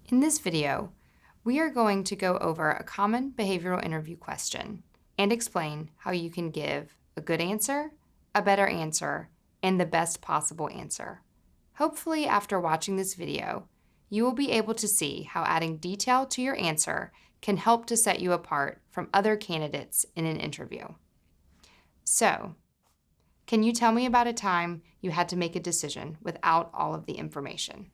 In this video, we are going to go over a common behavioral interview question and explain how you can give a good answer, a better answer, and the best possible answer. Hopefully, after watching this video, you will be able to see how adding detail to your answer can help to set you apart from other candidates in an interview. So, can you tell me about a time you had to make a decision without all of the information?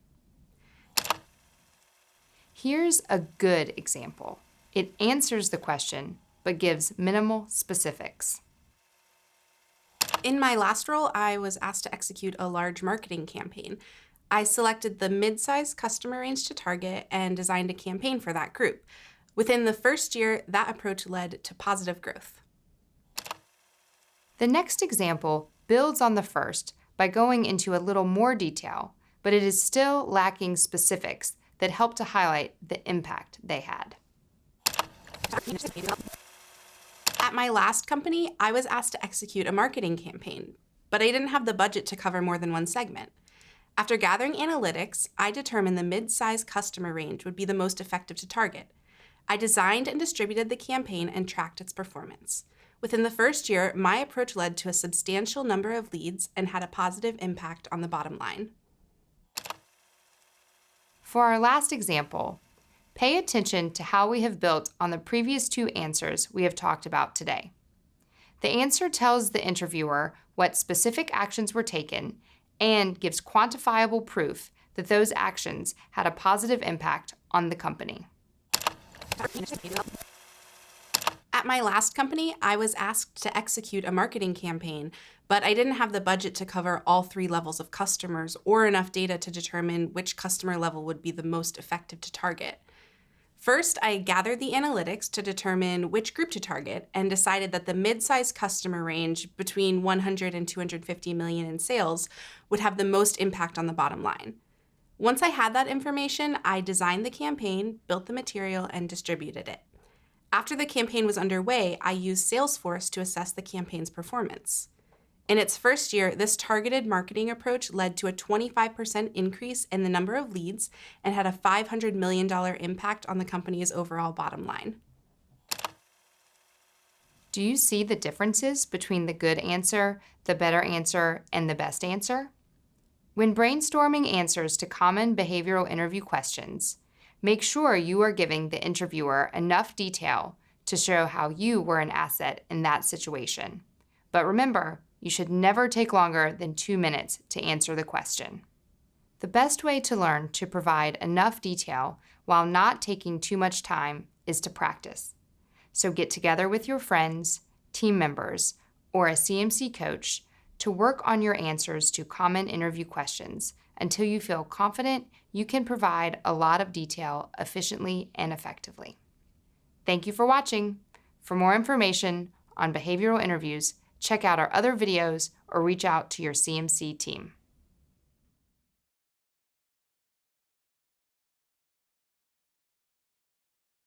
Here's a good example. It answers the question, but gives minimal specifics. In my last role, I was asked to execute a large marketing campaign. I selected the mid-size customer range to target and designed a campaign for that group. Within the first year, that approach led to positive growth. The next example builds on the first by going into a little more detail, but it is still lacking specifics that help to highlight the impact they had. At my last company, I was asked to execute a marketing campaign, but I didn't have the budget to cover more than one segment. After gathering analytics, I determined the mid-size customer range would be the most effective to target. I designed and distributed the campaign and tracked its performance. Within the first year, my approach led to a substantial number of leads and had a positive impact on the bottom line. For our last example, pay attention to how we have built on the previous two answers we have talked about today. The answer tells the interviewer what specific actions were taken and gives quantifiable proof that those actions had a positive impact on the company. At my last company, I was asked to execute a marketing campaign, but I didn't have the budget to cover all three levels of customers or enough data to determine which customer level would be the most effective to target. First, I gathered the analytics to determine which group to target and decided that the mid-size customer range between 100 and 250 million in sales would have the most impact on the bottom line. Once I had that information, I designed the campaign, built the material, and distributed it. After the campaign was underway, I used Salesforce to assess the campaign's performance. In its first year, this targeted marketing approach led to a 25% increase in the number of leads and had a $500 million impact on the company's overall bottom line. Do you see the differences between the good answer, the better answer, and the best answer? When brainstorming answers to common behavioral interview questions, make sure you are giving the interviewer enough detail to show how you were an asset in that situation. But remember, you should never take longer than 2 minutes to answer the question. The best way to learn to provide enough detail while not taking too much time is to practice. So get together with your friends, team members, or a CMC coach to work on your answers to common interview questions until you feel confident you can provide a lot of detail efficiently and effectively. Thank you for watching. For more information on behavioral interviews, check out our other videos or reach out to your CMC team.